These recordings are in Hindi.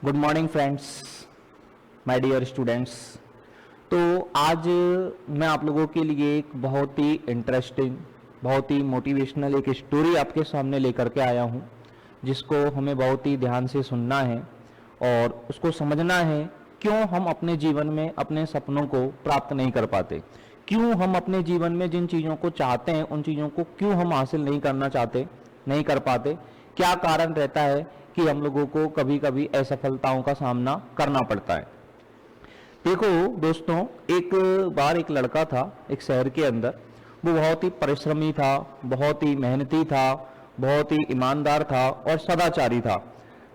Good morning friends, my dear students. तो आज मैं आप लोगों के लिए एक बहुत ही इंटरेस्टिंग, बहुत ही मोटिवेशनल एक स्टोरी आपके सामने लेकर के आया हूँ, जिसको हमें बहुत ही ध्यान से सुनना है और उसको समझना है। क्यों हम अपने जीवन में अपने सपनों को प्राप्त नहीं कर पाते, क्यों हम अपने जीवन में जिन चीज़ों को चाहते हैं उन चीज़ों को क्यों हम हासिल नहीं करना चाहते, नहीं कर पाते। क्या कारण रहता है कि हम लोगों को कभी कभी असफलताओं का सामना करना पड़ता है। देखो दोस्तों, एक बार एक लड़का था एक शहर के अंदर। वो बहुत ही परिश्रमी था, बहुत ही मेहनती था, बहुत ही ईमानदार था और सदाचारी था।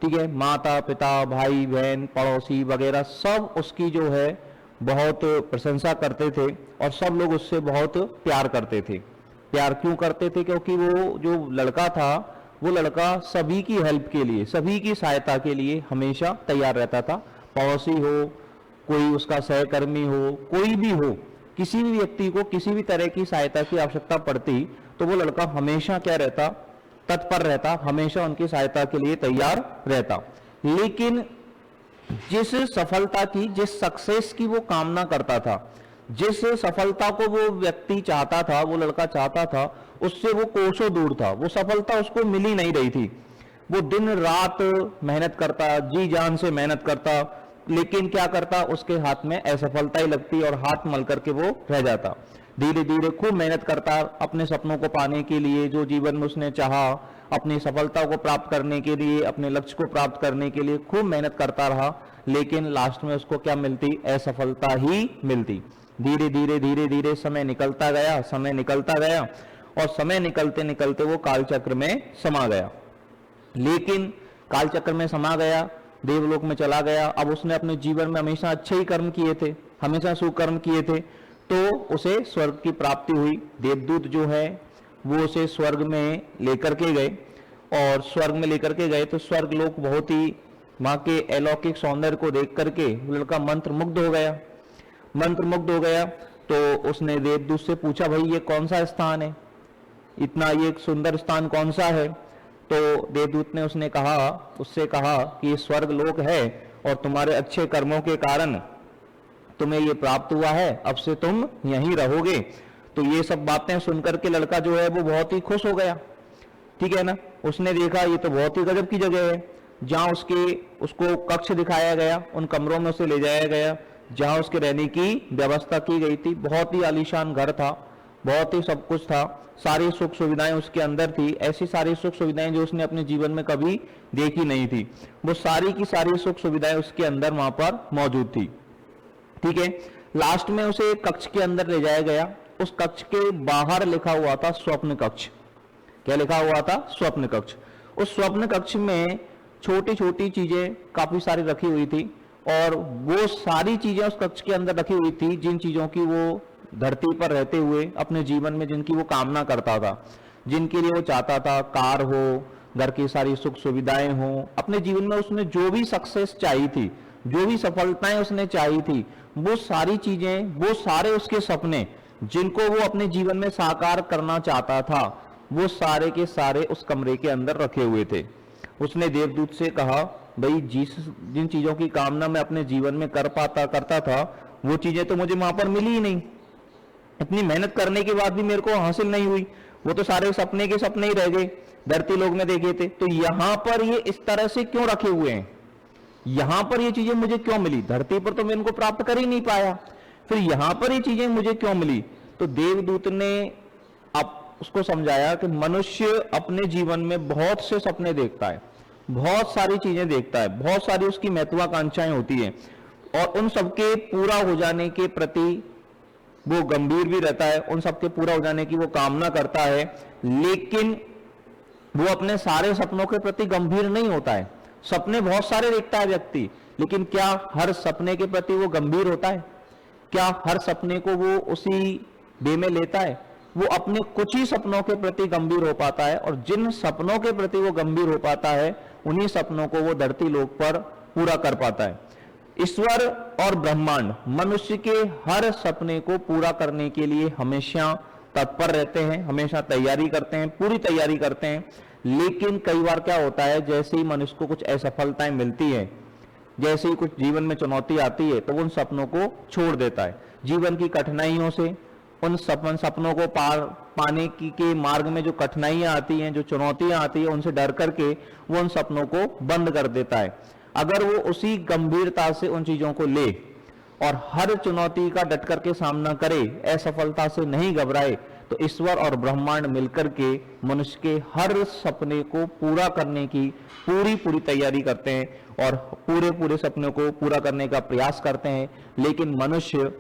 ठीक है, माता पिता भाई बहन पड़ोसी वगैरह सब उसकी जो है बहुत प्रशंसा करते थे और सब लोग उससे बहुत प्यार करते थे। प्यार क्यों करते थे? क्योंकि वो जो लड़का था, वो लड़का सभी की हेल्प के लिए, सभी की सहायता के लिए हमेशा तैयार रहता था। पड़ोसी हो, कोई उसका सहकर्मी हो, कोई भी हो, किसी भी व्यक्ति को किसी भी तरह की सहायता की आवश्यकता पड़ती तो वो लड़का हमेशा क्या रहता, तत्पर रहता, हमेशा उनकी सहायता के लिए तैयार रहता। लेकिन जिस सफलता की, जिस सक्सेस की वो कामना करता था, जिस सफलता को वो व्यक्ति चाहता था, वो लड़का चाहता था, उससे वो कोसों दूर था। वो सफलता उसको मिल ही नहीं रही थी। वो दिन रात मेहनत करता, जी जान से मेहनत करता, लेकिन क्या करता, उसके हाथ में असफलता ही लगती और हाथ मल करके वो रह जाता। धीरे धीरे खूब मेहनत करता अपने सपनों को पाने के लिए, जो जीवन में उसने चाहा, अपनी सफलता को प्राप्त करने के लिए, अपने लक्ष्य को प्राप्त करने के लिए खूब मेहनत करता रहा। लेकिन लास्ट में उसको क्या मिलती? असफलता ही मिलती। धीरे धीरे धीरे धीरे समय निकलता गया, समय निकलता गया और समय निकलते निकलते वो कालचक्र में समा गया। लेकिन कालचक्र में समा गया, देवलोक में चला गया। अब उसने अपने जीवन में हमेशा अच्छे ही कर्म किए थे, हमेशा सुकर्म किए थे, तो उसे स्वर्ग की प्राप्ति हुई। देवदूत जो है वो उसे स्वर्ग में लेकर के गए और स्वर्ग में लेकर के गए तो स्वर्ग लोक बहुत ही, माँ के अलौकिक सौंदर्य को देख करके लड़का मंत्र मुग्ध हो गया। मंत्र मुग्ध हो गया तो उसने देवदूत से पूछा, भाई ये कौन सा स्थान है, इतना ये सुंदर स्थान कौन सा है? तो देवदूत ने उससे कहा कि ये स्वर्ग लोक है और तुम्हारे अच्छे कर्मों के कारण तुम्हें ये प्राप्त हुआ है, अब से तुम यहीं रहोगे। तो ये सब बातें सुनकर के लड़का जो है वो बहुत ही खुश हो गया। ठीक है ना, उसने देखा ये तो बहुत ही गजब की जगह है। जहां उसको कक्ष दिखाया गया, उन कमरों में उसे ले जाया गया जहां उसके रहने की व्यवस्था की गई थी। बहुत ही आलीशान घर था, बहुत ही सब कुछ था, सारी सुख सुविधाएं उसके अंदर थी। ऐसी सारी सुख सुविधाएं जो उसने अपने जीवन में कभी देखी नहीं थी, वो सारी की सारी सुख सुविधाएं उसके अंदर वहां पर मौजूद थी। ठीक है, लास्ट में उसे एक कक्ष के अंदर ले जाया गया। उस कक्ष के बाहर लिखा हुआ था स्वप्न कक्ष। क्या लिखा हुआ था? स्वप्न कक्ष। उस स्वप्न कक्ष में छोटी छोटी चीजें काफी सारी रखी हुई थी और वो सारी चीजें उस कक्ष के अंदर रखी हुई थी जिन चीजों की वो धरती पर रहते हुए अपने जीवन में जिनकी वो कामना करता था, जिनके लिए वो चाहता था। कार हो, घर की सारी सुख सुविधाएं हो, अपने जीवन में उसने जो भी सक्सेस चाहिए थी, जो भी सफलताएं उसने चाहिए थी, वो सारी चीजें, वो सारे उसके सपने जिनको वो अपने जीवन में साकार करना चाहता था, वो सारे के सारे उस कमरे के अंदर रखे हुए थे। उसने देवदूत से कहा, भाई जिन चीजों की कामना मैं अपने जीवन में करता था, वो चीजें तो मुझे वहां पर मिली ही नहीं। इतनी मेहनत करने के बाद भी मेरे को हासिल नहीं हुई, वो तो सारे सपने के सपने ही रह गए, धरती लोक में देखे थे। तो यहां पर ये इस तरह से क्यों रखे हुए हैं? यहां पर ये चीजें मुझे क्यों मिली? धरती पर तो मैं इनको प्राप्त कर ही नहीं पाया, फिर यहां पर ये चीजें मुझे क्यों मिली? तो देवदूत ने अब उसको समझाया कि मनुष्य अपने जीवन में बहुत से सपने देखता है, बहुत सारी चीजें देखता है, बहुत सारी उसकी महत्वाकांक्षाएं होती है और उन सबके पूरा हो जाने के प्रति वो गंभीर भी रहता है, उन सबके पूरा हो जाने की वो कामना करता है। लेकिन वो अपने सारे सपनों के प्रति गंभीर नहीं होता है। सपने बहुत सारे देखता है व्यक्ति, लेकिन क्या हर सपने के प्रति वो गंभीर होता है? क्या हर सपने को वो उसी वे में लेता है? वो अपने कुछ ही सपनों के प्रति गंभीर हो पाता है और जिन सपनों के प्रति वो गंभीर हो पाता है, उन्हीं सपनों को वो धरती लोक पर पूरा कर पाता है। ईश्वर और ब्रह्मांड मनुष्य के हर सपने को पूरा करने के लिए हमेशा तत्पर रहते हैं, हमेशा तैयारी करते हैं, पूरी तैयारी करते हैं। लेकिन कई बार क्या होता है, जैसे ही मनुष्य को कुछ असफलताएं मिलती है, जैसे ही कुछ जीवन में चुनौती आती है तो उन सपनों को छोड़ देता है। जीवन की कठिनाइयों से, उन सपनों को पाने की के मार्ग में जो कठिनाइयां आती हैं, जो चुनौतियां आती हैं, उनसे डर करके वो उन सपनों को बंद कर देता है। अगर वो उसी गंभीरता से उन चीजों को ले और हर चुनौती का डट करके सामना करे, असफलता से नहीं घबराए, तो ईश्वर और ब्रह्मांड मिलकर के मनुष्य के हर सपने को पूरा करने की पूरी तैयारी करते हैं और पूरे सपनों को पूरा करने का प्रयास करते हैं। लेकिन मनुष्य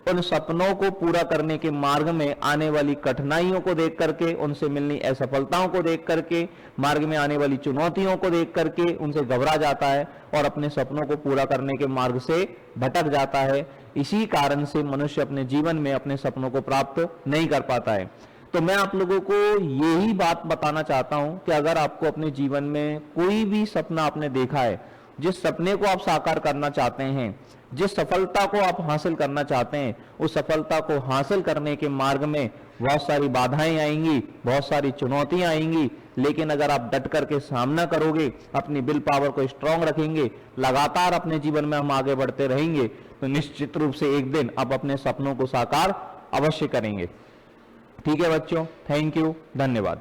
उन सपनों को पूरा करने के मार्ग में आने वाली कठिनाइयों को देख करके, उनसे मिलनी असफलताओं को देख करके, मार्ग में आने वाली चुनौतियों को देख करके उनसे घबरा जाता है और अपने सपनों को पूरा करने के मार्ग से भटक जाता है। इसी कारण से मनुष्य अपने जीवन में अपने सपनों को प्राप्त नहीं कर पाता है। तो मैं आप लोगों को यही बात बताना चाहता हूं कि अगर आपको अपने जीवन में कोई भी सपना आपने देखा है, जिस सपने को आप साकार करना चाहते हैं, जिस सफलता को आप हासिल करना चाहते हैं, उस सफलता को हासिल करने के मार्ग में बहुत सारी बाधाएं आएंगी, बहुत सारी चुनौतियां आएंगी। लेकिन अगर आप डट करके सामना करोगे, अपनी विल पावर को स्ट्रांग रखेंगे, लगातार अपने जीवन में हम आगे बढ़ते रहेंगे, तो निश्चित रूप से एक दिन आप अपने सपनों को साकार अवश्य करेंगे। ठीक है बच्चों, थैंक यू, धन्यवाद।